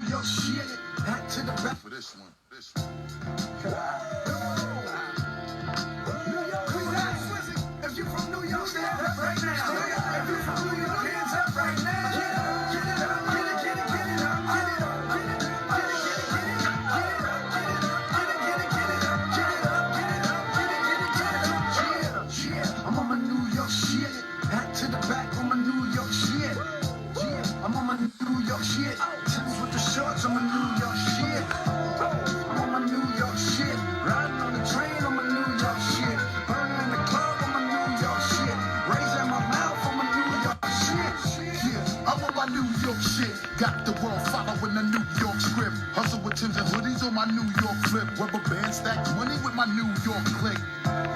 York shit. Back to the back for this one. New York, if you from New York, stand up right now. If you from New York, hands up right now. Get it up, get it, get it, get it up, get it up, get it up, get it, get it, get it up, get it up, get it up, get it, get it, get it up, get it up, get it up, get it, get it, get it up. Yeah, I'm on my New York shit. Back to the back on my New York shit. Yeah, I'm on my New York shit. Tims with the shorts on my New York shit. I'm on my New York shit. Riding on the train on my New York shit. Burning in the club on my New York shit. Raising my mouth on my New York shit. Yeah, I'm on my New York shit. Got the world following the New York script. Hustle with Tims and hoodies on my New York flip. Rubber band stack money with my New York click.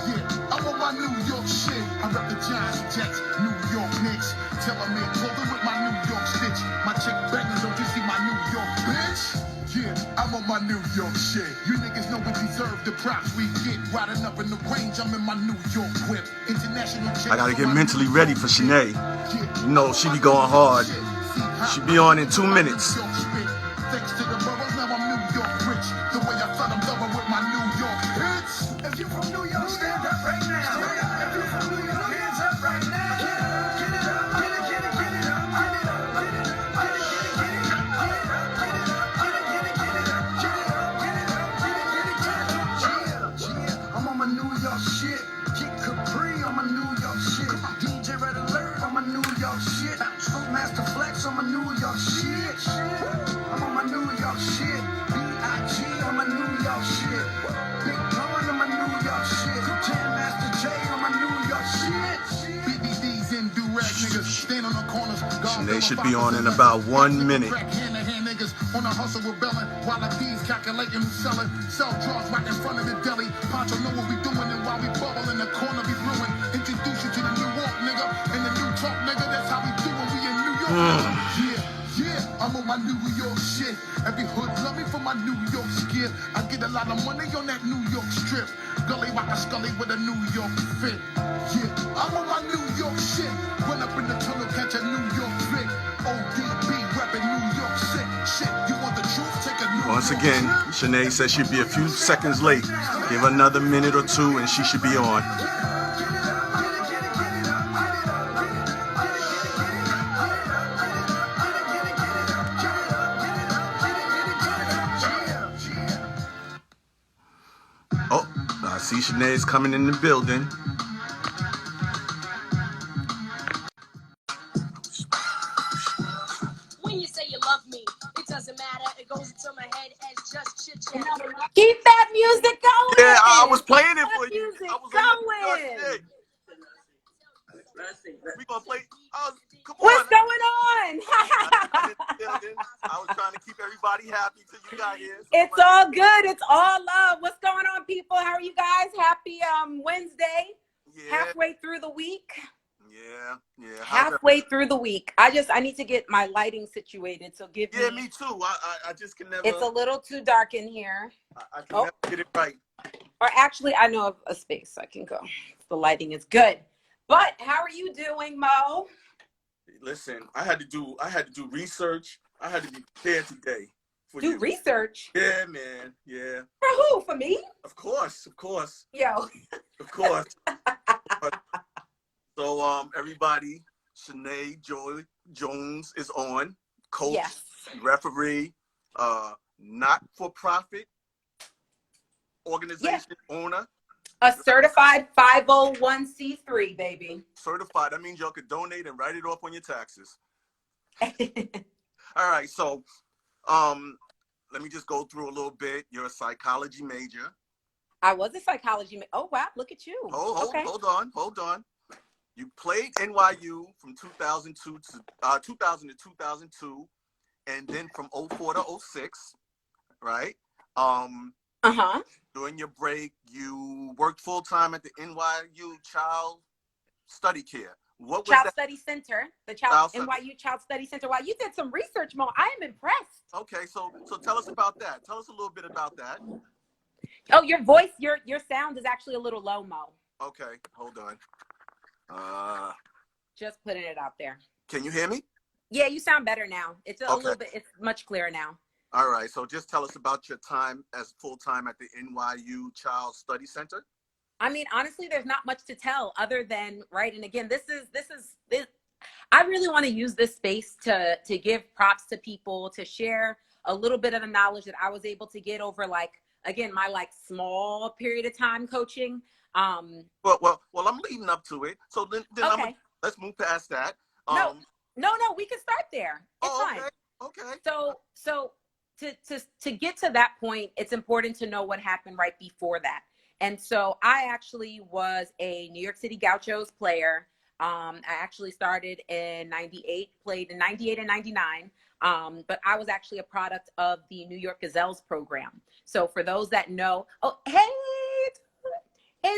Yeah, I'm on my New York shit. I rep the Giants, Jets, New York Knicks. Tell them me clothing with my New York stitch. My chick banging, don't you see my New York bitch? Yeah, I'm on my New York shit. You niggas know we deserve the props we get. Riding up in the range, I'm in my New York whip. International. I gotta get mentally ready for Chiene. You know, she be going hard. She be on in 2 minutes. Thanks to the boroughs, now I'm New York rich. The way I felt, I'm double with my New York hits. If you from New York, stand up right now. If you from New York, hands up right now. Get it up, get it, get it, get it up, get it up, get it up, get it, get it, get it up, get it up, get it up, get it, get it, get it up, get it up, get it up, get it, get it, get it up. Yeah, I'm on my New York shit. Kid Capri on my New York shit. DJ Red Alert on my New York shit. Master Flex on my New York shit. I'm on my New York shit. B.I.G. on my New York shit. Big Pun on my New York shit. Jam Master J on my New York shit. BBDs and do-rag niggas stand on the corners. Chiene should be on in about 1 minute. Hand-to-hand niggas on a hustle rebelling. While the D's calculating who's selling. Sell drugs right in front of the deli. Poncho know what we doing, and while we bubble in the corner be brewing. Introduce you to the New York nigga and the New Talk nigga. That's how we do when we in New York. Yeah, I'm on my New York shit. Every hood love me for my New York skip. I get a lot of money on that New York strip. Gully rock a scully with a New York fit. Yeah, I'm on my New York shit. Run up in the tunnel, catch a New York flick. ODB reppin' New York shit. Shit, you want the truth? Take a New Once York again, shit. Chiene says she'll be a few seconds late. Give her another minute or two and she should be on. Oh, I see Chine's coming in the building. When you say you love me, it doesn't matter. It goes into my head as just chit chat. Keep that music going. Yeah, I was playing it for Keep you. music I was going. We gonna play. Come on. What's going on? I was trying to keep everybody happy till you got here. So It's all good. It's all love. What's going on, people? How are you guys? Happy Wednesday. Yeah. Halfway through the week. Yeah. Halfway through the week. I need to get my lighting situated. So give me. Yeah, me too. I just can never. It's a little too dark in here. I can never get it right. Or actually, I know of a space I can go. The lighting is good. But how are you doing, Mo? Listen, I had to do research. I had to be prepared today. Do research? Yeah, man. Yeah. For who? For me? Of course. Yo. Of course. So, everybody, Chiene Joy Jones is on. Coach, yes. Referee, not-for-profit organization owner. A certified 501c3, baby. Certified. That means y'all could donate and write it off on your taxes. All right. So, let me just go through a little bit. You're a psychology major. I was a psychology major. Oh, wow. Look at you. Hold on. You played NYU from 2002 to 2000 to 2002, and then from 04 to 06, right? During your break, you worked full-time at the NYU Child Study Care. What was Child that? Study Center, the Child NYU Child Study Center. Wow, you did some research, Mo. I am impressed. Okay, so tell us about that. Tell us a little bit about that. Oh, your voice, your sound is actually a little low, Mo. Okay, hold on. Just putting it out there. Can you hear me? Yeah, you sound better now. It's a little bit. It's much clearer now. All right. So just tell us about your time as full-time at the NYU Child Study Center. I mean, honestly, there's not much to tell other than, right. And again, this. I really want to use this space to give props to people, to share a little bit of the knowledge that I was able to get over, like, again, my like small period of time coaching. Well, I'm leading up to it. So then Okay. let's move past that. No, we can start there. It's Oh, fine. okay. So to get to that point, it's important to know what happened right before that. And so I actually was a New York City Gauchos player. I actually started in 98, played in 98 and 99. But I was actually a product of the New York Gazelles program. So for those that know, hey,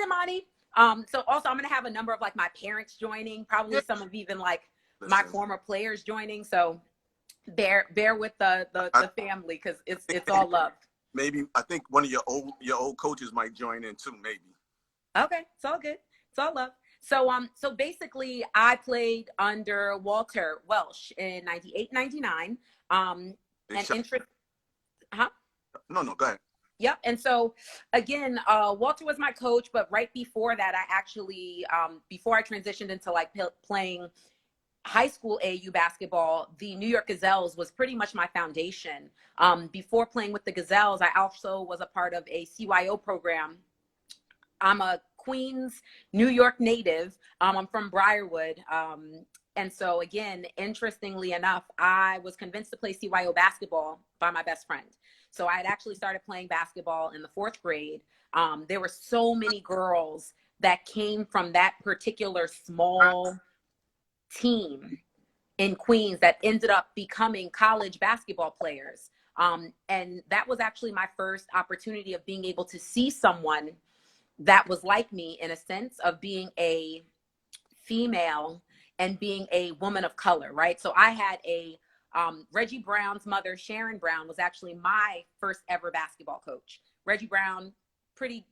Amani. So also I'm going to have a number of like my parents joining, probably some of even like my former players joining. So bear with the family, because it's all love. Maybe I think one of your old coaches might join in too. Maybe. Okay, it's all good. It's all love. So basically, I played under Walter Welsh in 98, 99. And interest, huh? No, go ahead. Yep. And so again, Walter was my coach, but right before that, I actually, before I transitioned into like playing high school AAU basketball, the New York Gazelles was pretty much my foundation. Before playing with the Gazelles, I also was a part of a CYO program. I'm a Queens, New York native. I'm from Briarwood. And so again, interestingly enough, I was convinced to play CYO basketball by my best friend. So I had actually started playing basketball in the 4th grade. There were so many girls that came from that particular small team in Queens that ended up becoming college basketball players. And that was actually my first opportunity of being able to see someone that was like me, in a sense of being a female and being a woman of color, right? So I had a Reggie Brown's mother, Sharon Brown, was actually my first ever basketball coach. Reggie Brown, pretty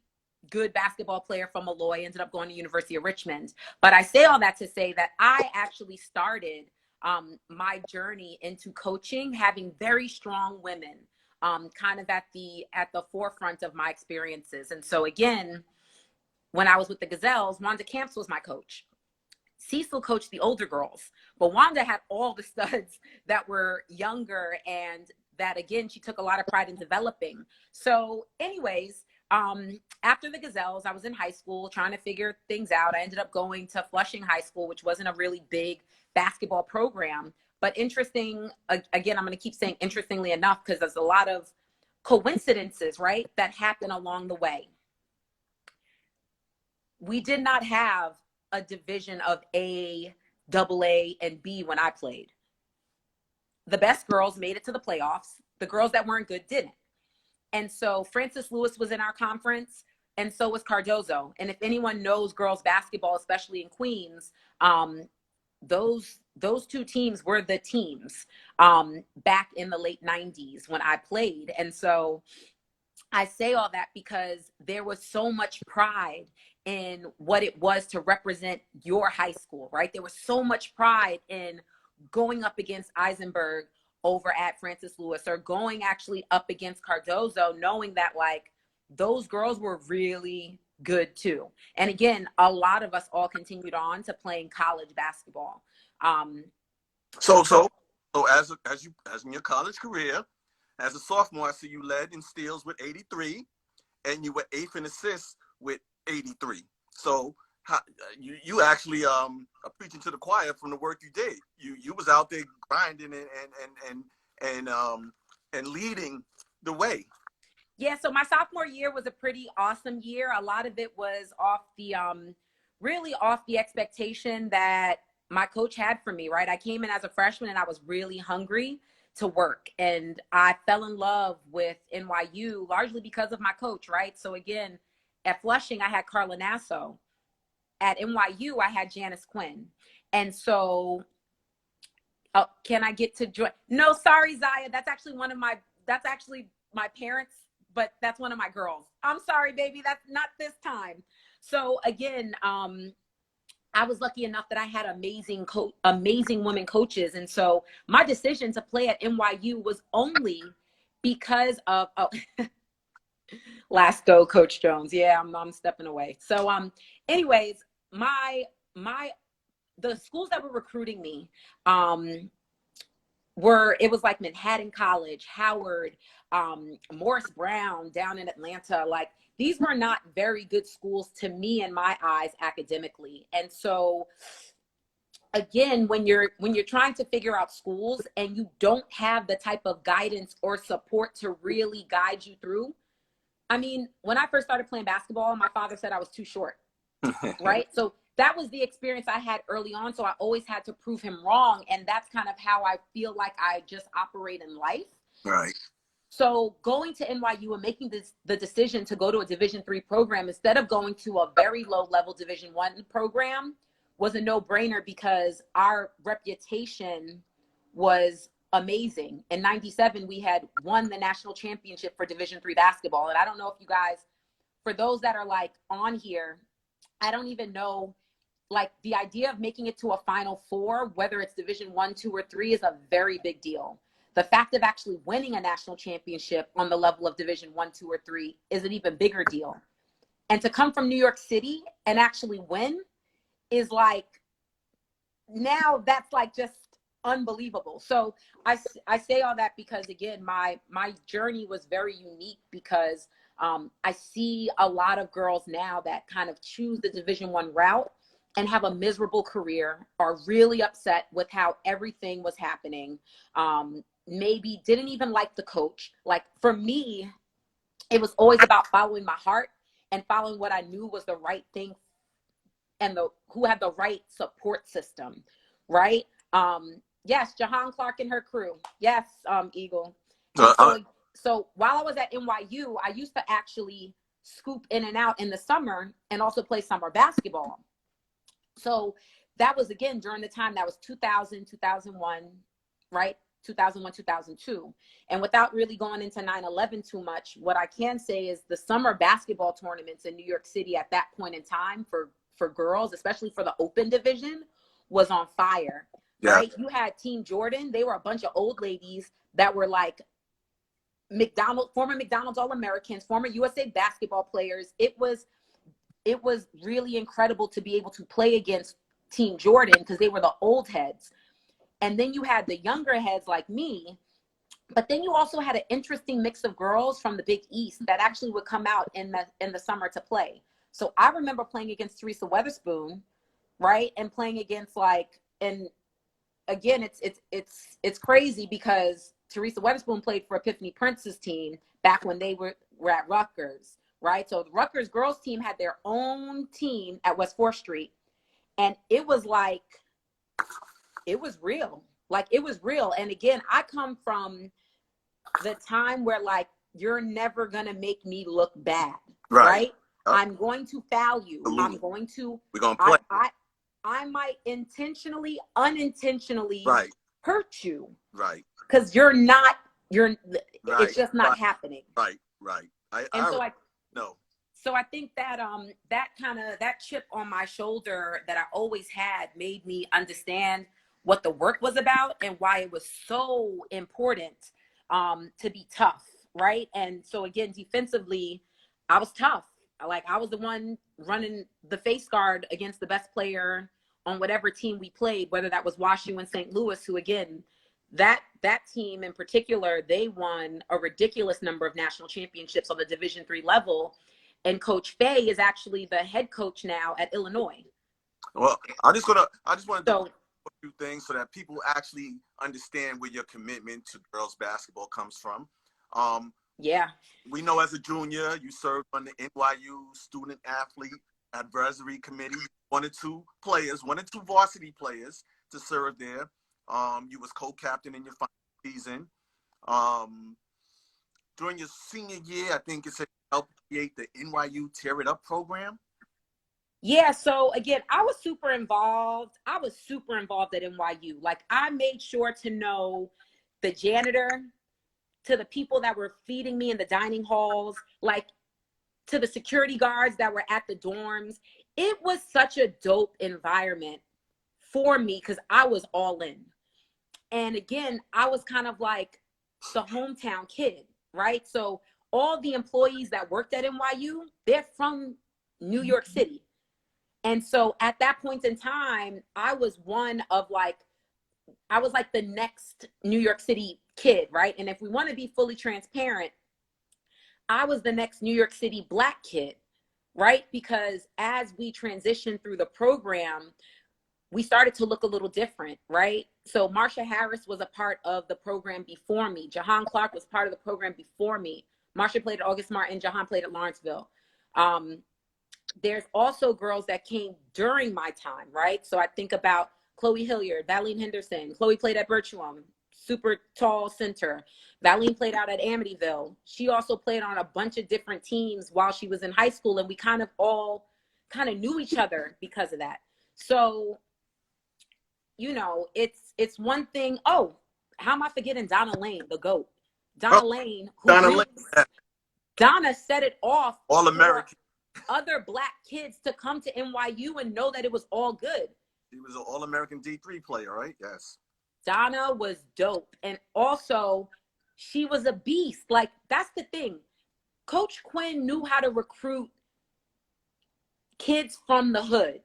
good basketball player from Malloy, ended up going to University of Richmond. But I say all that to say that I actually started my journey into coaching, having very strong women kind of at the forefront of my experiences. And so again, when I was with the Gazelles, Wanda Camps was my coach. Cecil coached the older girls, but Wanda had all the studs that were younger, and that again, she took a lot of pride in developing. So anyways, after the Gazelles, I was in high school trying to figure things out. I ended up going to Flushing High School, which wasn't a really big basketball program, but interesting. Again, I'm going to keep saying interestingly enough, because there's a lot of coincidences, right, that happen along the way. We did not have a division of A, AA, and B when I played. The best girls made it to the playoffs. The girls that weren't good didn't. And so Francis Lewis was in our conference, and so was Cardozo. And if anyone knows girls basketball, especially in Queens, those two teams were the teams back in the late 90s when I played. And so I say all that because there was so much pride in what it was to represent your high school, right? There was so much pride in going up against Eisenberg over at Francis Lewis, or going actually up against Cardozo, knowing that like those girls were really good too. And again, a lot of us all continued on to playing college basketball. So as in your college career, as a sophomore, I see you led in steals with 83, and you were 8th in assists with 83. So you actually are preaching to the choir from the work you did. You was out there grinding and leading the way. Yeah, so my sophomore year was a pretty awesome year. A lot of it was off the really off the expectation that my coach had for me, right? I came in as a freshman and I was really hungry to work, and I fell in love with NYU largely because of my coach, right? So again, at Flushing, I had Carla Nasso. At NYU, I had Janice Quinn. And so, can I get to join? No, sorry, Zaya. That's actually my parents, but that's one of my girls. I'm sorry, baby. That's not this time. So again, I was lucky enough that I had amazing women coaches. And so my decision to play at NYU was only because of last go, Coach Jones. Yeah, I'm stepping away. So anyways, my the schools that were recruiting me it was like Manhattan College, Howard, Morris Brown down in Atlanta. Like, these were not very good schools to me in my eyes academically. And so again, when you're trying to figure out schools and you don't have the type of guidance or support to really guide you through. I mean, when I first started playing basketball, my father said I was too short, right? So that was the experience I had early on. So I always had to prove him wrong. And that's kind of how I feel like I just operate in life. Right. So going to NYU and making the decision to go to a Division III program instead of going to a very low level Division I program was a no-brainer, because our reputation was amazing. In '97, we had won the national championship for Division III basketball. And I don't know if you guys, for those that are like on here, I don't even know, like, the idea of making it to a Final Four, whether it's Division I, II, or III, is a very big deal. The fact of actually winning a national championship on the level of Division I, II, or III is an even bigger deal. And to come from New York City and actually win is like, now that's like just unbelievable. So I say all that because, again, my journey was very unique, because I see a lot of girls now that kind of choose the Division I route and have a miserable career, are really upset with how everything was happening. Maybe didn't even like the coach. Like, for me, it was always about following my heart and following what I knew was the right thing, and who had the right support system, right? Yes, Jahan Clark and her crew. Yes, Eagle. And so while I was at NYU, I used to actually scoop in and out in the summer and also play summer basketball. So that was, again, during the time that was 2000, 2001, right? 2001, 2002. And without really going into 9/11 too much, what I can say is the summer basketball tournaments in New York City at that point in time for girls, especially for the open division, was on fire, right? Yeah. You had Team Jordan. They were a bunch of old ladies that were like former McDonald's All-Americans, former USA basketball players. It was really incredible to be able to play against Team Jordan, because they were the old heads. And then you had the younger heads like me, but then you also had an interesting mix of girls from the Big East that actually would come out in the summer to play. So I remember playing against Teresa Weatherspoon, right? And playing against, like, and again, it's crazy because Teresa Weatherspoon played for Epiphany Prince's team back when they were at Rutgers, right? So the Rutgers girls team had their own team at West 4th Street. And it was like, it was real. Like, it was real. And again, I come from the time where, like, you're never going to make me look bad, right? I'm going to foul you. We're going to play. I might intentionally, unintentionally hurt you. Right. Because it's just not happening. Right. So I think that that chip on my shoulder that I always had made me understand what the work was about and why it was so important to be tough, right? And so again, defensively, I was tough. Like, I was the one running the face guard against the best player on whatever team we played, whether that was WashU and St. Louis, who, again, that team in particular, they won a ridiculous number of national championships on the Division III level. And Coach Fay is actually the head coach now at Illinois. Well, I just want to do a few things so that people actually understand where your commitment to girls basketball comes from. Yeah. We know as a junior, you served on the NYU Student Athlete Advisory Committee, one or two varsity players to serve there. You was co-captain in your final season. During your senior year, I think it said helped create the NYU Tear It Up program. Yeah, so again, I was super involved at NYU. Like, I made sure to know the janitor, to the people that were feeding me in the dining halls, like, to the security guards that were at the dorms. It was such a dope environment for me because I was all in. And again, I was kind of like the hometown kid, right? So all the employees that worked at NYU, they're from New York City. And so at that point in time, I was like the next New York City kid, right? And if we want to be fully transparent, I was the next New York City Black kid, right? Because as we transitioned through the program, we started to look a little different, right? So Marsha Harris was a part of the program before me. Jahan Clark was part of the program before me. Marsha played at August Martin, Jahan played at Lawrenceville. There's also girls that came during my time, right? So I think about Chloe Hilliard, Valine Henderson. Chloe played at Birchwell, super tall center. Valine played out at Amityville. She also played on a bunch of different teams while she was in high school, and we kind of all kind of knew each other because of that. So, you know, it's one thing. Oh, how am I forgetting Donna Lane, the GOAT? Donna Lane, Donna set it off. All American. Other Black kids to come to NYU and know that it was all good. She was an All-American D3 player, right? Yes. Donna was dope. And also, she was a beast. Like, that's the thing. Coach Quinn knew how to recruit kids from the hood,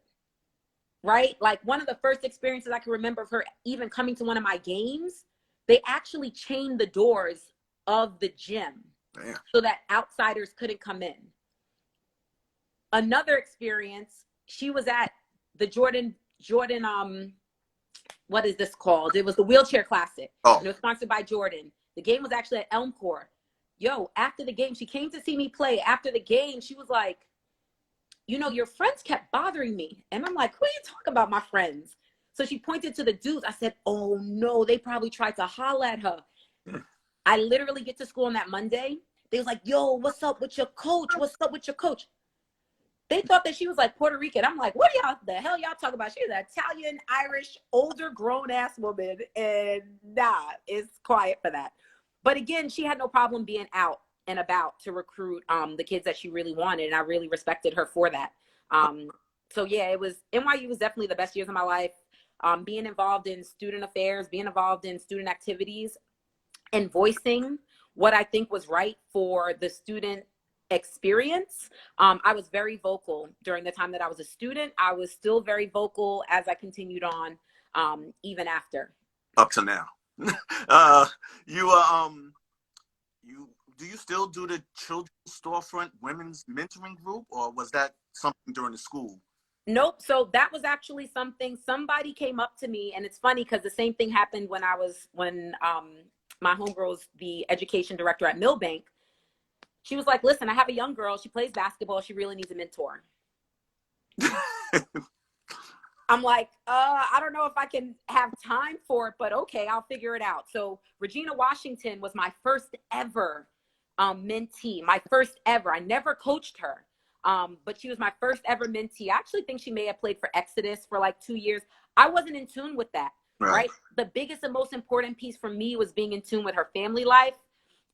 right? Like, one of the first experiences I can remember of her even coming to one of my games, they actually chained the doors of the gym so that outsiders couldn't come in. Another experience, she was at the Jordan, what is this called? It was the Wheelchair Classic. Oh. It was sponsored by Jordan. The game was actually at Elm Court. Yo, after the game, she came to see me play. After the game, she was like, you know, your friends kept bothering me. And I'm like, who are you talking about, my friends? So she pointed to the dudes. I said, oh no, they probably tried to holler at her. I literally get to school on that Monday. They was like, yo, what's up with your coach? What's up with your coach? They thought that she was like Puerto Rican. I'm like, what the hell y'all talking about? She's an Italian, Irish, older, grown-ass woman. And nah, it's quiet for that. But again, she had no problem being out and about to recruit the kids that she really wanted. And I really respected her for that. So yeah, NYU was definitely the best years of my life. Being involved in student affairs, being involved in student activities, and voicing what I think was right for the student experience. I was very vocal during the time that I was a student. I was still very vocal as I continued on, even after. Up to now. Do you still do the Children's Storefront Women's Mentoring Group, or was that something during the school? Nope. So that was actually something somebody came up to me, and it's funny because the same thing happened when my homegirl's the education director at Millbank. She was like, listen, I have a young girl. She plays basketball. She really needs a mentor. I'm like, I don't know if I can have time for it, but okay, I'll figure it out. So Regina Washington was my first ever mentee, my first ever. I never coached her, but she was my first ever mentee. I actually think she may have played for Exodus for like 2 years. I wasn't in tune with that, right? The biggest and most important piece for me was being in tune with her family life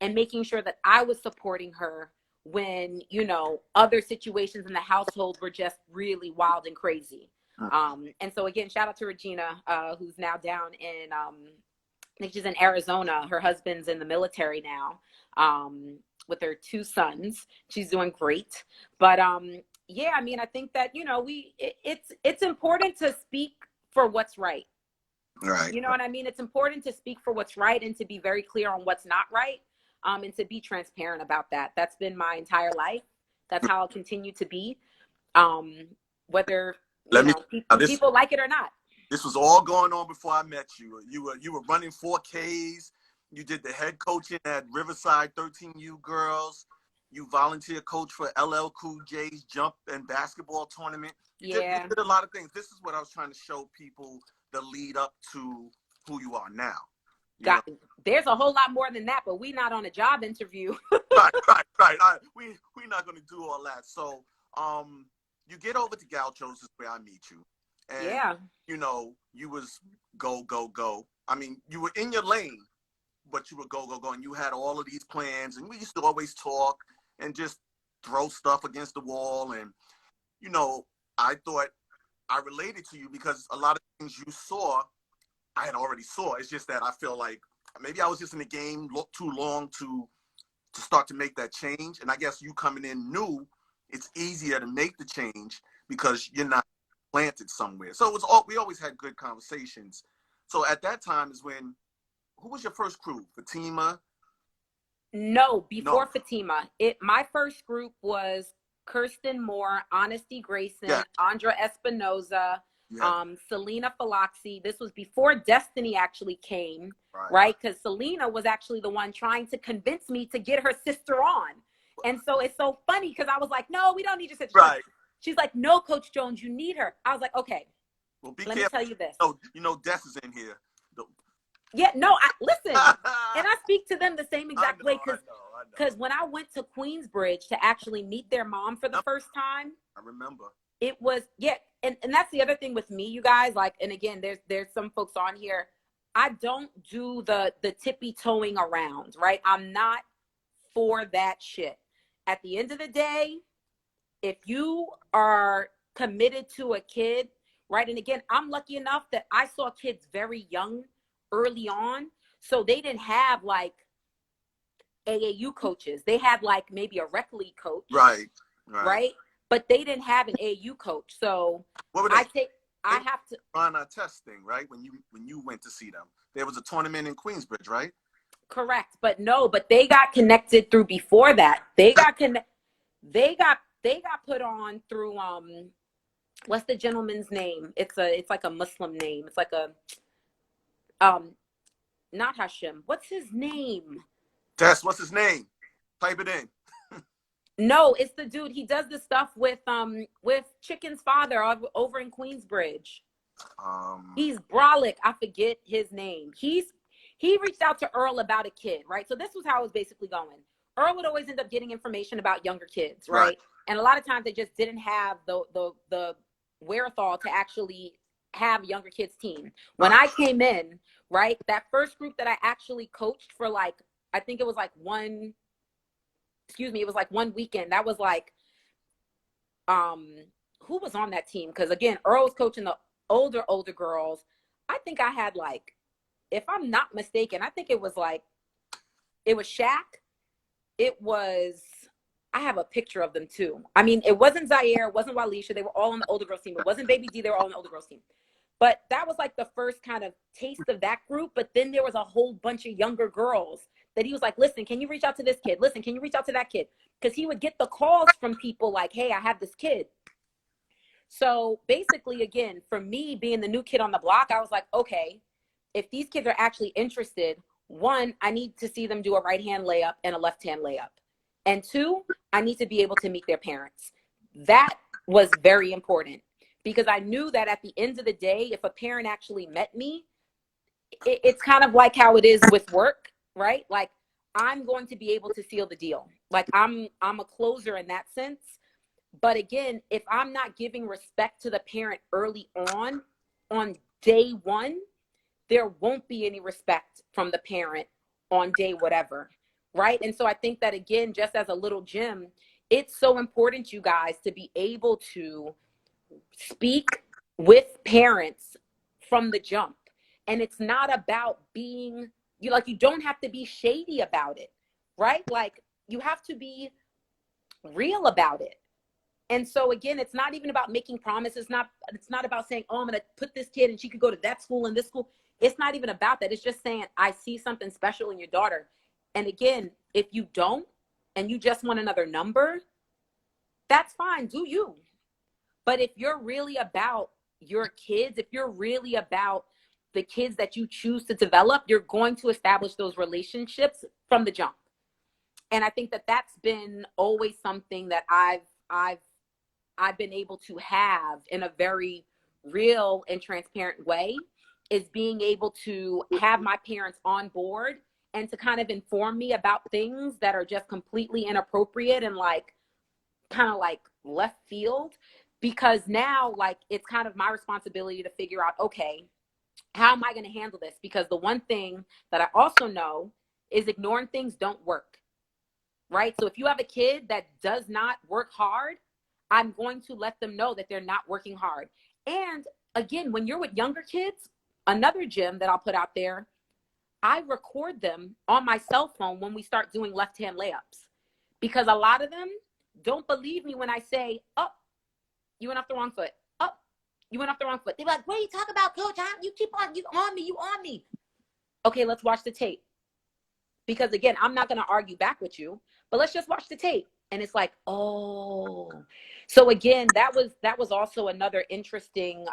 and making sure that I was supporting her when, you know, other situations in the household were just really wild and crazy. And so again, shout out to Regina, who's now down in, I think she's in Arizona. Her husband's in the military now, with her 2 sons. She's doing great. But yeah, I mean, I think that, you know, it's important to speak for what's right. Right. You know what I mean? It's important to speak for what's right and to be very clear on what's not right. And to be transparent about that. That's been my entire life. That's how I'll continue to be. Whether people like it or not. This was all going on before I met you. You were running 4Ks. You did the head coaching at Riverside 13U girls. You volunteer coach for LL Cool J's jump and basketball tournament. You did a lot of things. This is what I was trying to show people the lead up to who you are now. There's a whole lot more than that, but we're not on a job interview. Right. We're not going to do all that. So, you get over to Gauchos is where I meet you. And, you know, you was go. I mean, you were in your lane, but you were go. And you had all of these plans. And we used to always talk and just throw stuff against the wall. And, you know, I thought I related to you because a lot of things you saw, I had already saw. It's just that I feel like maybe I was just in the game too long to start to make that change. And I guess you coming in new, it's easier to make the change because you're not planted somewhere. So we always had good conversations. So at that time is when, who was your first crew? Fatima? No, before Fatima. My first group was Kirsten Moore, Honesty Grayson, Yeah. Andra Espinoza, Yeah. Selena Falaxi. This was before Destiny actually came, right? Because Selena was actually the one trying to convince me to get her sister on. And so it's so funny because I was like, no, we don't need your sister. Right. She's like, no, Coach Jones, you need her. I was like, okay, well, let me tell you this. You know, Des is in here. Yeah, no, listen, and I speak to them the same exact way because when I went to Queensbridge to actually meet their mom for the first time, I remember. It was, yeah, and that's the other thing with me, you guys, like, and again, there's some folks on here, I don't do the tippy-toeing around, right? I'm not for that shit. At the end of the day, if you are committed to a kid, right? And again, I'm lucky enough that I saw kids very young, early on. So they didn't have like AAU coaches. They had like maybe a rec league coach. Right. But they didn't have an AAU coach. So I have to run a testing, right? When you went to see them. There was a tournament in Queensbridge, right? Correct. But they got connected through before that. They got put on through what's the gentleman's name? It's like a Muslim name. It's like a not Hashim. What's his name? What's his name? Type it in. No, it's the dude. He does the stuff with Chicken's father over in Queensbridge. He's brolic. I forget his name. He reached out to Earl about a kid, right? So this was how it was basically going. Earl would always end up getting information about younger kids, right? And a lot of times they just didn't have the wherewithal to actually have younger kids team. When I came in, right, that first group that I actually coached for like, I think it was like one weekend. That was like, who was on that team? Because again, Earl was coaching the older girls. I think I had like, if I'm not mistaken, I think it was Shaq. I have a picture of them too. I mean, it wasn't Zaire, it wasn't Walisha. They were all on the older girls team. It wasn't Baby D. They were all on the older girls team. But that was like the first kind of taste of that group. But then there was a whole bunch of younger girls that he was like, listen, can you reach out to this kid? Listen, can you reach out to that kid? Because he would get the calls from people like, hey, I have this kid. So basically, again, for me being the new kid on the block, I was like, okay, if these kids are actually interested, one, I need to see them do a right-hand layup and a left-hand layup. And two, I need to be able to meet their parents. That was very important because I knew that at the end of the day, if a parent actually met me, it's kind of like how it is with work, right? Like I'm going to be able to seal the deal. Like I'm a closer in that sense. But again, if I'm not giving respect to the parent early on day one, there won't be any respect from the parent on day whatever, right? And so I think that, again, just as a little gem, it's so important, you guys, to be able to speak with parents from the jump. And it's not about being, you don't have to be shady about it, right? Like you have to be real about it. And so again, it's not even about making promises. It's not about saying, oh, I'm going to put this kid and she could go to that school and this school. It's not even about that. It's just saying, I see something special in your daughter. And again, if you don't, and you just want another number, that's fine. Do you? But if you're really about your kids, if you're really about the kids that you choose to develop, you're going to establish those relationships from the jump. And I think that that's been always something that I've been able to have in a very real and transparent way, is being able to have my parents on board and to kind of inform me about things that are just completely inappropriate and like kind of like left field. Because now like it's kind of my responsibility to figure out, okay, how am I going to handle this? Because the one thing that I also know is ignoring things don't work, right? So if you have a kid that does not work hard, I'm going to let them know that they're not working hard. And again, when you're with younger kids, another gem that I'll put out there, I record them on my cell phone when we start doing left-hand layups, because a lot of them don't believe me when I say, oh, you went off the wrong foot. Oh, you went off the wrong foot. They're like, what are you talking about, coach? You keep on, you on me. Okay, let's watch the tape. Because again, I'm not going to argue back with you, but let's just watch the tape. And it's like, oh. So again, that was also another interesting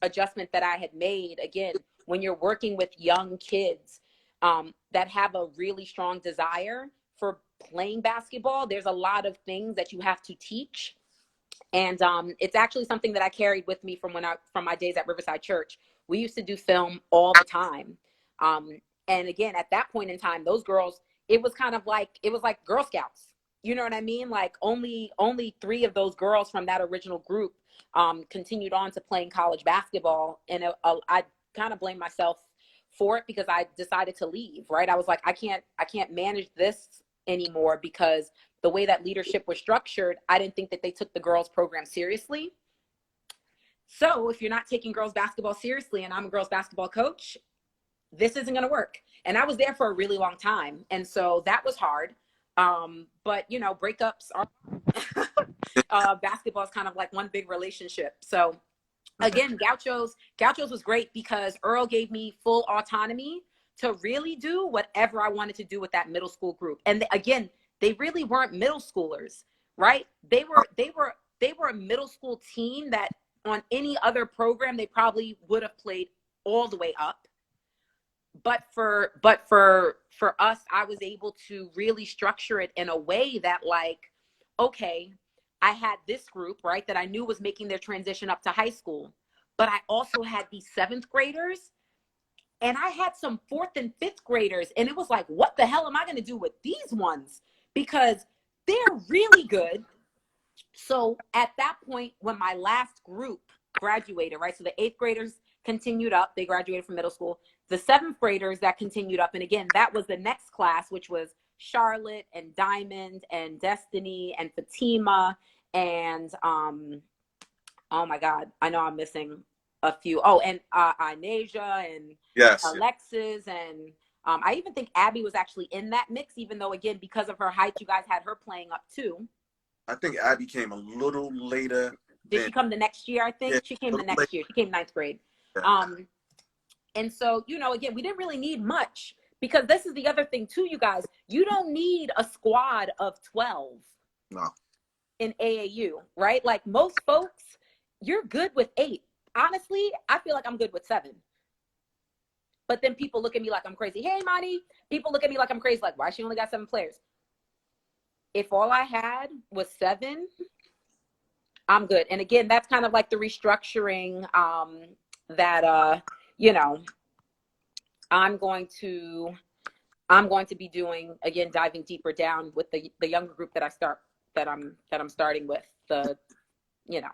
adjustment that I had made. Again, when you're working with young kids that have a really strong desire for playing basketball, there's a lot of things that you have to teach. And it's actually something that I carried with me from my days at Riverside Church. We used to do film all the time. And again, at that point in time, those girls, it was like Girl Scouts. You know what I mean? Like only 3 of those girls from that original group continued on to playing college basketball. And I kind of blame myself for it, because I decided to leave, right? I was like, I can't manage this anymore, because the way that leadership was structured, I didn't think that they took the girls program seriously. So if you're not taking girls basketball seriously, and I'm a girls basketball coach, this isn't going to work. And I was there for a really long time. And so that was hard. But you know, breakups are, basketball is kind of like one big relationship. So again, Gauchos was great because Earl gave me full autonomy to really do whatever I wanted to do with that middle school group. And again, they really weren't middle schoolers, right? They were a middle school team that on any other program, they probably would have played all the way up. But for us, I was able to really structure it in a way that, like, okay, I had this group, right, that I knew was making their transition up to high school, but I also had these 7th graders, and I had some 4th and 5th graders, and it was like, what the hell am I going to do with these ones? Because they're really good. So at that point, when my last group graduated, right, so the 8th graders continued up, they graduated from middle school. The 7th graders that continued up, and again, that was the next class, which was Charlotte and Diamond and Destiny and Fatima and oh my God, I know I'm missing a few. Oh, and Inasia and Yes. Alexis, and I even think Abby was actually in that mix, even though again, because of her height, you guys had her playing up too. I think Abby came a little later. Did she come the next year? I think she came the next year. She came 9th grade. Yeah. And so, you know, again, we didn't really need much, because this is the other thing too, you guys. You don't need a squad of 12 in AAU, right? Like most folks, you're good with 8. Honestly, I feel like I'm good with 7. But then people look at me like I'm crazy. Hey, Monty. People look at me like I'm crazy. Like, why she only got 7 players? If all I had was 7, I'm good. And again, that's kind of like the restructuring that you know, I'm going to be doing, again, diving deeper down with the younger group that I'm starting with, the, you know,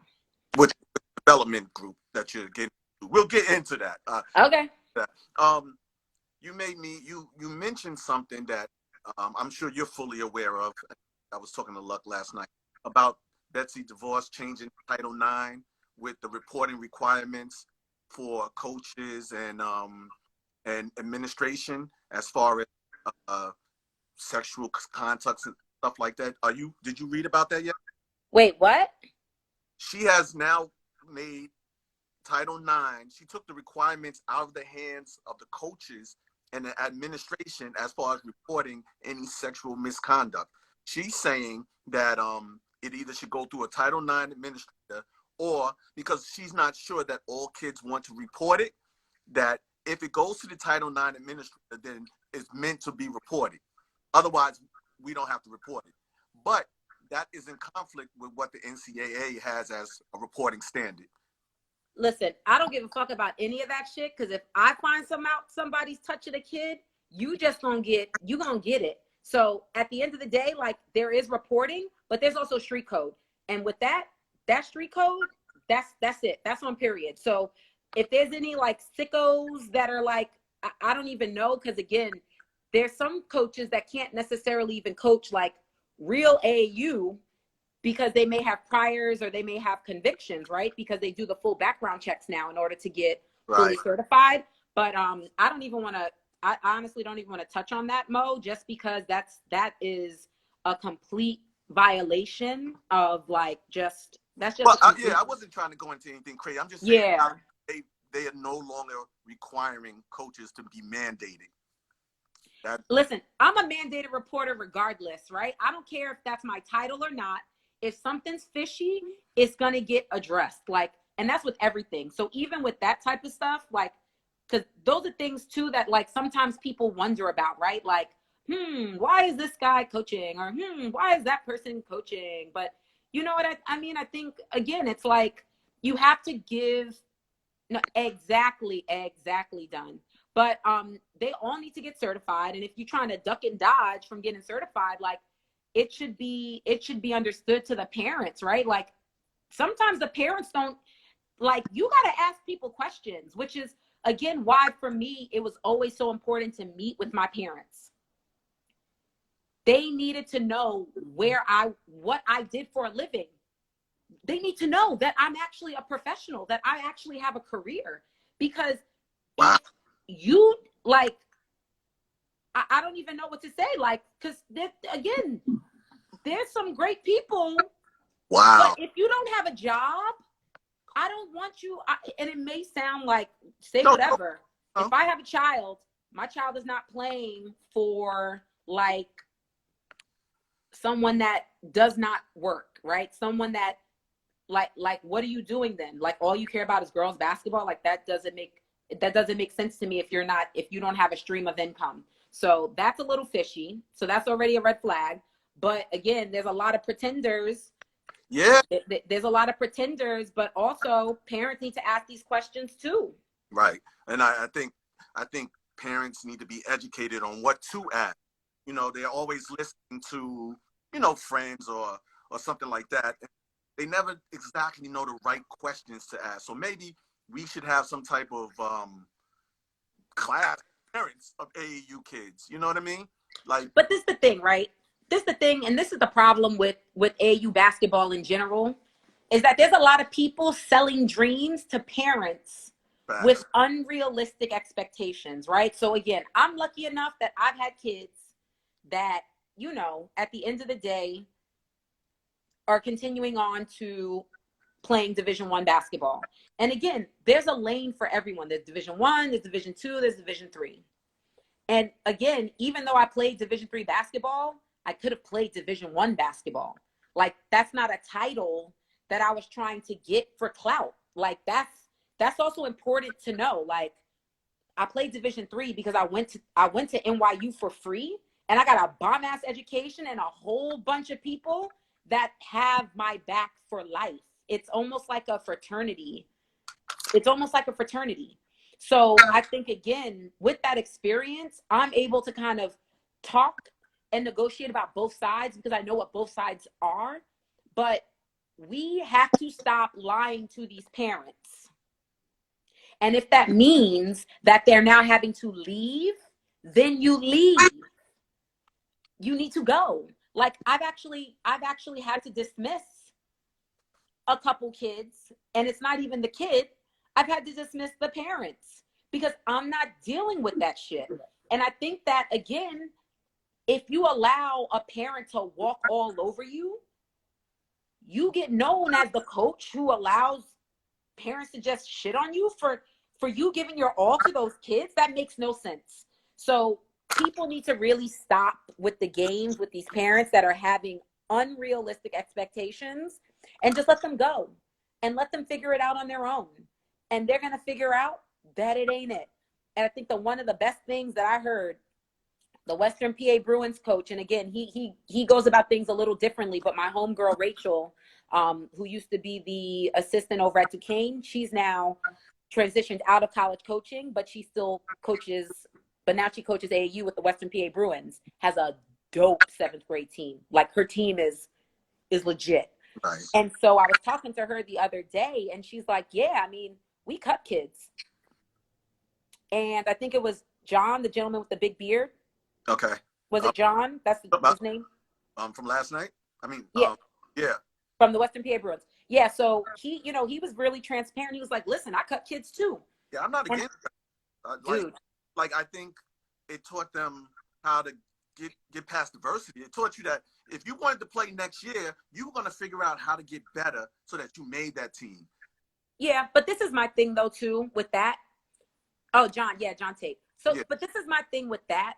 with the development group that you're getting to. We'll get into that. Okay. You mentioned something that I'm sure you're fully aware of. I was talking to Luck last night about Betsy DeVos changing Title IX with the reporting requirements for coaches and administration as far as sexual contacts and stuff like that. Did you read about that yet? Wait, what? She has now made Title IX. She took the requirements out of the hands of the coaches and the administration as far as reporting any sexual misconduct. She's saying that it either should go through a Title IX administrator, or because she's not sure that all kids want to report it, that if it goes to the Title IX administrator, then it's meant to be reported. Otherwise, we don't have to report it. But that is in conflict with what the NCAA has as a reporting standard. Listen, I don't give a fuck about any of that shit, because if I find somebody's touching a kid, you gonna get it. So at the end of the day, like, there is reporting, but there's also street code. And with that street code, that's it. That's on period. So if there's any like sickos that are like, I don't even know, because again, there's some coaches that can't necessarily even coach like real AAU, because they may have priors or they may have convictions, right? Because they do the full background checks now in order to get fully certified. But I don't even want to I honestly don't even want to touch on that, Mo, just because that is a complete violation of like that's just Well, a complete. yeah, I wasn't trying to go into anything crazy. I'm just saying Yeah. they are no longer requiring coaches to be mandated. That Listen, I'm a mandated reporter regardless, right? I don't care if that's my title or not. If something's fishy, it's gonna get addressed. Like, and that's with everything. So even with that type of stuff, like, because those are things too that like sometimes people wonder about, right? Like, why is this guy coaching? Or why is that person coaching? But you know what I mean? I think again, it's like you have to give. No, exactly, done. But they all need to get certified. And if you're trying to duck and dodge from getting certified, like it should be understood to the parents, right? Like sometimes the parents don't like you got to ask people questions, which is again why for me it was always so important to meet with my parents. They needed to know what I did for a living. They need to know that I'm actually a professional, that I actually have a career. Because wow, if you like, I don't even know what to say. Like, because again, there's some great people, but wow. if you don't have a job, I don't want you. And it may sound like say No, whatever. If no. I have a child, my child is not playing for like someone that does not work, right? Someone that like what are you doing then? Like all you care about is girls basketball? Like that doesn't make sense to me if you don't have a stream of income. So that's a little fishy. So that's already a red flag. But again, there's a lot of pretenders. Yeah, There's a lot of pretenders, but also parents need to ask these questions too. right. And I think parents need to be educated on what to ask. They're always listening to, friends or something like that. They never exactly know the right questions to ask. So maybe we should have some type of class parents of AAU kids. You know what I mean? Like, But this is the thing, right? This is the thing, and this is the problem with AU basketball in general, is that there's a lot of people selling dreams to parents with facts. unrealistic expectations, right? So again, I'm lucky enough that I've had kids that, at the end of the day are continuing on to playing Division I basketball. And again, there's a lane for everyone. There's Division I, there's Division II, there's Division III. And again, even though I played Division III basketball, I could have played Division I basketball. Like that's not a title that I was trying to get for clout. Like that's also important to know. Like I played Division III because I went to NYU for free and I got a bomb ass education and a whole bunch of people that have my back for life. It's almost like a fraternity. It's almost like a fraternity. So I think again, with that experience, I'm able to kind of talk and negotiate about both sides because I know what both sides are. But we have to stop lying to these parents. And if that means that they're now having to leave, then you leave. You need to go. Like I've actually had to dismiss a couple kids, and it's not even the kid. I've had to dismiss the parents because I'm not dealing with that shit. And I think that again, if you allow a parent to walk all over you, you get known as the coach who allows parents to just shit on you for you giving your all to those kids. That makes no sense. So people need to really stop with the games with these parents that are having unrealistic expectations and just let them go and let them figure it out on their own. And they're going to figure out that it ain't it. And I think one of the best things that I heard the Western PA Bruins coach, and again, he goes about things a little differently, but my homegirl Rachel, who used to be the assistant over at Duquesne, she's now transitioned out of college coaching, but she still coaches, but now she coaches AAU with the Western PA Bruins, has a dope 7th grade team. Like her team is legit. Right. And so I was talking to her the other day and she's like, yeah, I mean, we cut kids. And I think it was John, the gentleman with the big beard. Okay. Was it John? That's his name? From last night? I mean, Yeah. yeah. From the Western PA Bruins. Yeah, so he was really transparent. He was like, listen, I cut kids too. Yeah, I'm not against that. Dude. Like I think it taught them how to get past adversity. It taught you that if you wanted to play next year, you were going to figure out how to get better so that you made that team. Yeah, but this is my thing though too with that. Oh, John Tate. So, Yeah. but this is my thing with that.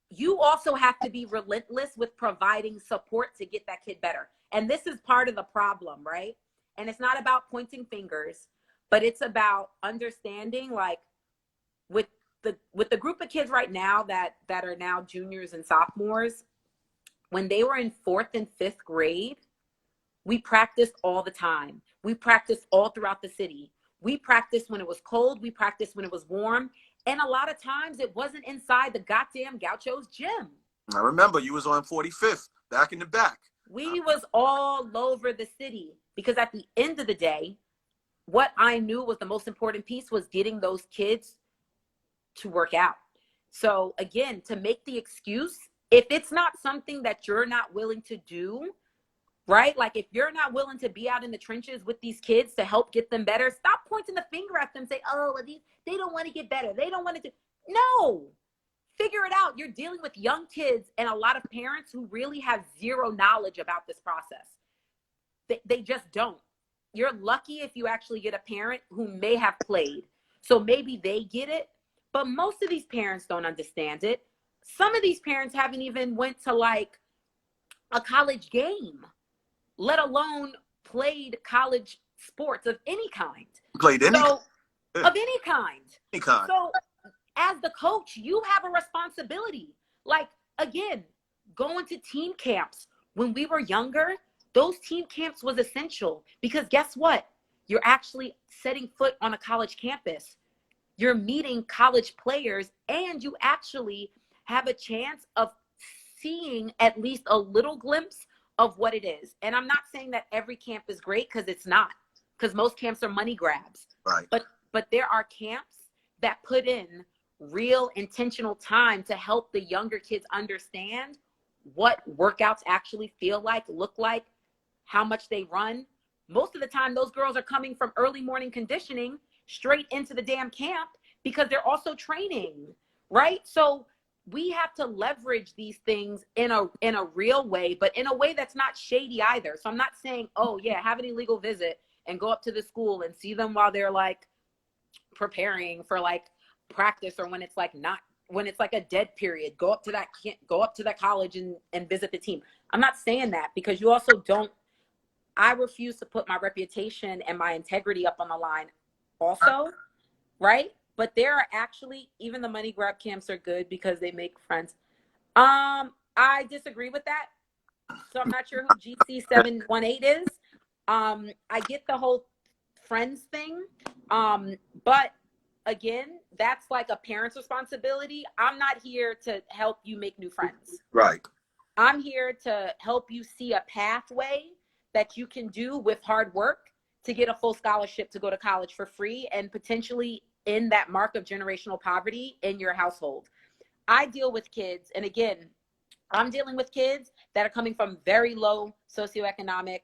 You also have to be relentless with providing support to get that kid better. And this is part of the problem, right? And it's not about pointing fingers, but it's about understanding, like, with the group of kids right now that are now juniors and sophomores, when they were in 4th and 5th grade, we practiced all the time. We practiced all throughout the city. We practiced when it was cold. We practiced when it was warm. And a lot of times it wasn't inside the goddamn Gauchos gym. I remember you was on 45th, back in the back. We was all over the city because at the end of the day, what I knew was the most important piece was getting those kids to work out. So again, to make the excuse, if it's not something that you're not willing to do, right? Like if you're not willing to be out in the trenches with these kids to help get them better, stop pointing the finger at them and say, oh, they don't want to get better. They don't want to do. No, figure it out. You're dealing with young kids and a lot of parents who really have zero knowledge about this process. They just don't. You're lucky if you actually get a parent who may have played. So maybe they get it, but most of these parents don't understand it. Some of these parents haven't even went to like a college game, let alone played college sports of any kind. Played any of any kind. Any kind. So as the coach, you have a responsibility. Like, again, going to team camps. When we were younger, those team camps was essential because guess what? You're actually setting foot on a college campus. You're meeting college players and you actually have a chance of seeing at least a little glimpse of what it is. And I'm not saying that every camp is great because it's not, because most camps are money grabs. Right. But there are camps that put in real intentional time to help the younger kids understand what workouts actually feel like, look like, how much they run. Most of the time, those girls are coming from early morning conditioning straight into the damn camp because they're also training, right? So we have to leverage these things in a real way, but in a way that's not shady either. So I'm not saying, oh yeah, have an illegal visit and go up to the school and see them while they're like preparing for like practice, or when it's like a dead period, go up to that college and visit the team. I'm not saying that because you also don't, I refuse to put my reputation and my integrity up on the line also, right? But there are actually, even the money grab camps are good because they make friends. I disagree with that. So I'm not sure who GC718 is. I get the whole friends thing. But again, that's like a parent's responsibility. I'm not here to help you make new friends. Right. I'm here to help you see a pathway that you can do with hard work to get a full scholarship to go to college for free and potentially in that mark of generational poverty in your household. I deal with kids, and again, I'm dealing with kids that are coming from very low socioeconomic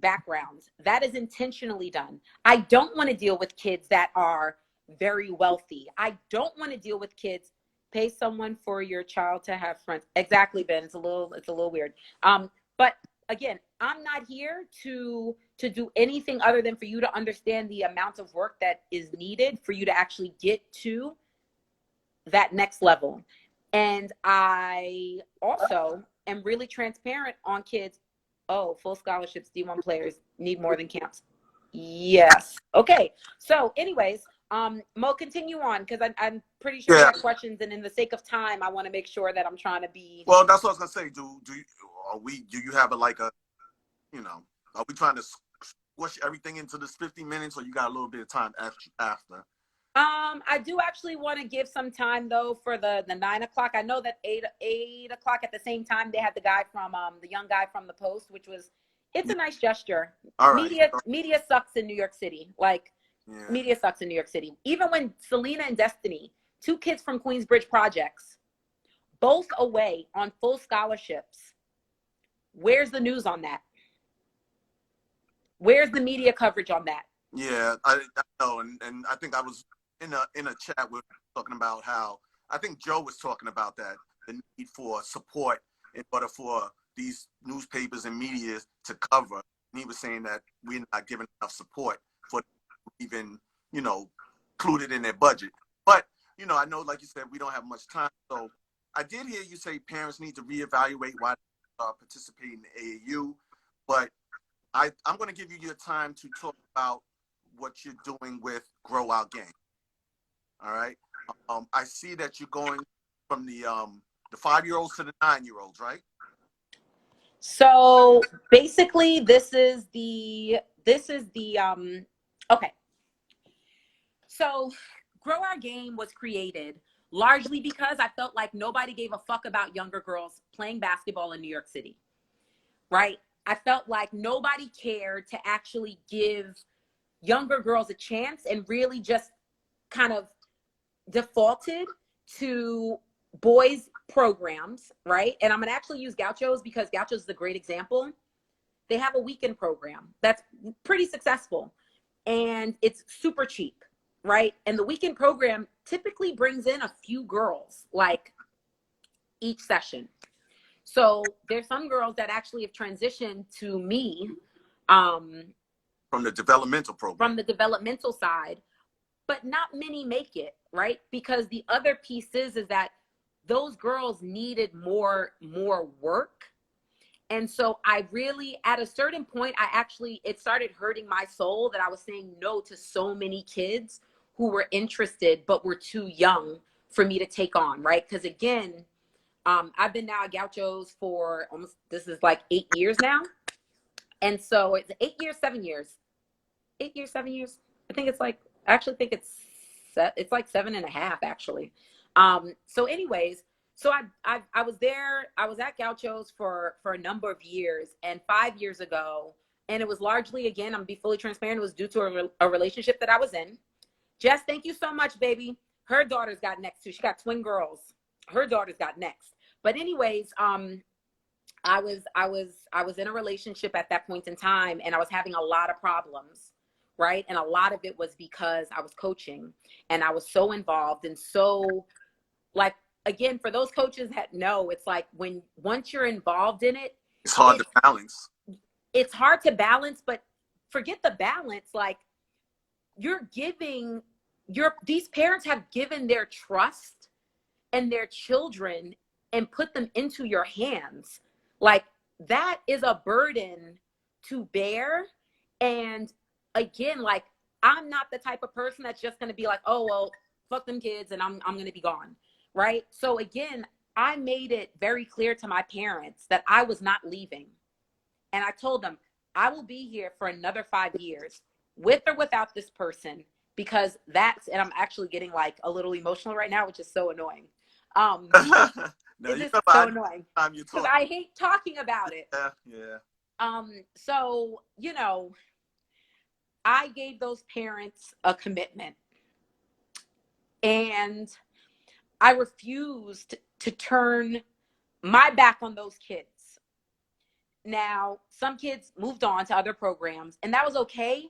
backgrounds. That is intentionally done. I don't want to deal with kids that are very wealthy. I don't want to deal with kids. Pay someone for your child to have friends. Exactly, Ben. It's a little weird. But again, I'm not here to do anything other than for you to understand the amount of work that is needed for you to actually get to that next level. And I also am really transparent on kids. Oh, full scholarships, D1 players need more than camps. Yes. Okay. So anyways, Mo, continue on because I'm pretty sure you have questions, and in the sake of time, I want to make sure that I'm trying to be. Well, that's what I was gonna say. Do you have are we trying to squish everything into this 50 minutes, or you got a little bit of time after? I do actually want to give some time though for the 9 o'clock. I know that 8 o'clock at the same time they had the guy from the young guy from the Post, which was, it's a nice gesture. All right. Media sucks in New York City. Media sucks in New York City. Even when Selena and Destiny, 2 kids from Queensbridge projects, both away on full scholarships. Where's the news on that? Where's the media coverage on that? Yeah, I know, and I think I was in a chat with talking about how I think Joe was talking about that, the need for support in order for these newspapers and media to cover. And he was saying that we're not giving enough support for even, you know, included in their budget. But, you know, I know, like you said, we don't have much time. So I did hear you say parents need to reevaluate why they participate in the AAU. But I'm going to give you your time to talk about what you're doing with Grow Our Game. All right. I see that you're going from the 5-year-olds to the 9-year-olds, right? So basically, this is the okay. So Grow Our Game was created largely because I felt like nobody gave a fuck about younger girls playing basketball in New York City, right? I felt like nobody cared to actually give younger girls a chance and really just kind of defaulted to boys programs, right? And I'm gonna actually use Gauchos because Gauchos is a great example. They have a weekend program that's pretty successful and it's super cheap, right? And the weekend program typically brings in a few girls like each session. So there's some girls that actually have transitioned to me from the developmental program. From the developmental side, but not many make it, right? Because the other piece is that those girls needed more work. And so I really, at a certain point, it started hurting my soul that I was saying no to so many kids who were interested, but were too young for me to take on, right? Because again, I've been now at Gauchos for this is like 8 years now. And so it's 8 years, 7 years. 8 years, 7 years. I think it's like, I actually think it's like 7.5 actually. So anyways, so I was there, I was at Gauchos for a number of years, and 5 years ago, and it was largely, again, I'm gonna be fully transparent, it was due to a relationship that I was in. Jess, thank you so much, baby. Her daughters got next too. She got twin girls. Her daughters got next. But anyways, I was in a relationship at that point in time, and I was having a lot of problems, right? And a lot of it was because I was coaching and I was so involved and so, like, again, for those coaches that know, it's like once you're involved in it, it's hard to balance. It's hard to balance, but forget the balance. Like, these parents have given their trust and their children and put them into your hands. Like, that is a burden to bear. And again, like, I'm not the type of person that's just going to be like, oh, well, fuck them kids and I'm going to be gone. Right. So again, I made it very clear to my parents that I was not leaving. And I told them I will be here for another 5 years with or without this person, because and I'm actually getting like a little emotional right now, which is so annoying. It is so annoying because I hate talking about it. Yeah. So, you know, I gave those parents a commitment, and I refused to turn my back on those kids. Now, some kids moved on to other programs, and that was okay,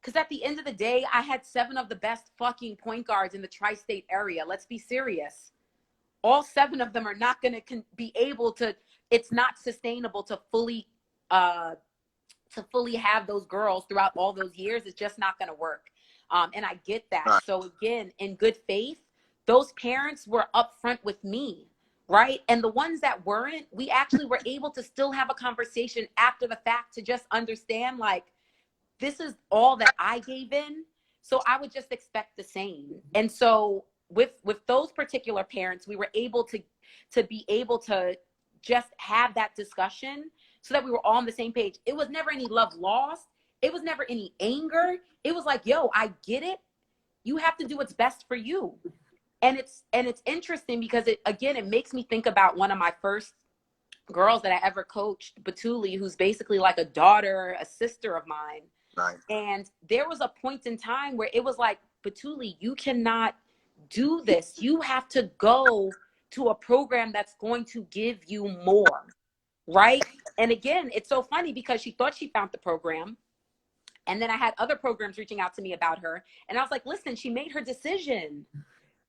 because at the end of the day, I had 7 of the best fucking point guards in the tri-state area. Let's be serious. All 7 of them are not going to be able to, it's not sustainable to fully have those girls throughout all those years. It's just not going to work. And I get that. Right. So again, in good faith, those parents were upfront with me, right? And the ones that weren't, we actually were able to still have a conversation after the fact to just understand, like, this is all that I gave in. So I would just expect the same. And so with those particular parents, we were able to be able to just have that discussion so that we were all on the same page. It was never any love lost. It was never any anger. It was like, yo, I get it. You have to do what's best for you. And it's interesting because it makes me think about one of my first girls that I ever coached, Batuli, who's basically like a daughter, a sister of mine. Right. And there was a point in time where it was like, Batuli, you cannot do this. You have to go to a program that's going to give you more, right? And again, it's so funny because she thought she found the program. And then I had other programs reaching out to me about her. And I was like, listen, she made her decision.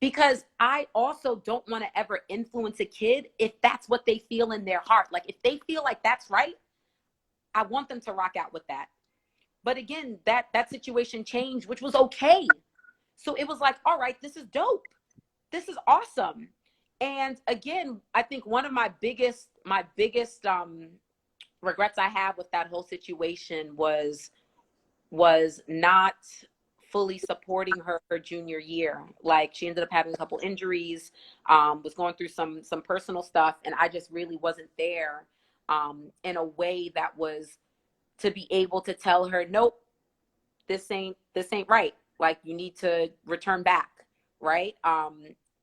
because I also don't want to ever influence a kid if that's what they feel in their heart. Like if they feel like that's right, I want them to rock out with that. But again, that situation changed, which was okay. So it was like, all right, this is dope. This is awesome. And again, I think one of my biggest regrets I have with that whole situation was not fully supporting her junior year. Like she ended up having a couple injuries, was going through some personal stuff, and I just really wasn't there in a way that was to be able to tell her, nope, this ain't right. Like you need to return back, right?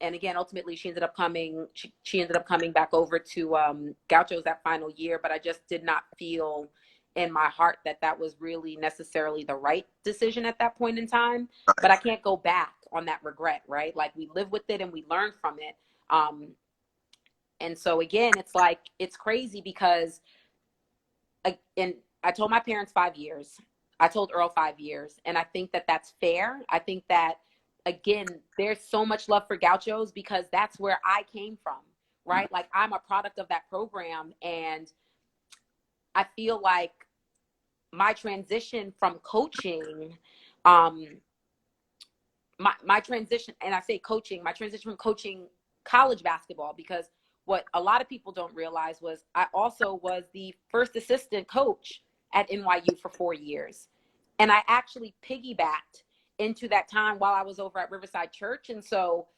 And again, ultimately, she ended up coming back over to Gauchos that final year, but I just did not feel in my heart that was really necessarily the right decision at that point in time. But I can't go back on that regret, right? Like we live with it and we learn from it. And so again, it's like it's crazy because, and I told my parents 5 years. I told Earl 5 years, and I think that's fair. I think that again, there's so much love for Gauchos because that's where I came from, right? Like I'm a product of that program, and I feel like my transition from coaching, my transition, and I say coaching, my transition from coaching college basketball, because what a lot of people don't realize was I also was the first assistant coach at NYU for 4 years. And I actually piggybacked into that time while I was over at Riverside Church. And so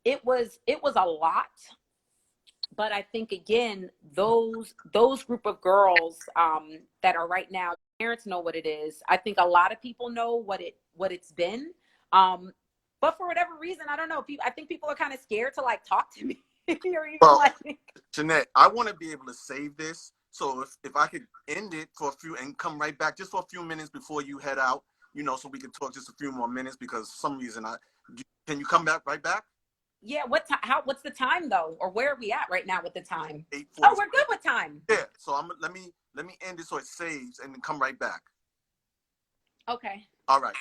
it was a lot. But I think again, those group of girls that are right now, parents know what it is. I think a lot of people know what it's been. But for whatever reason, I don't know. I think people are kind of scared to like talk to me. Or even like... Jeanette, I want to be able to save this. So if I could end it for a few and come right back just for a few minutes before you head out, so we can talk just a few more minutes because for some reason can you come back right back? Yeah, what's the time though? Or where are we at right now with the time? 8:40. Oh, we're good with time. Yeah, so let me end it so it saves and then come right back. Okay. All right.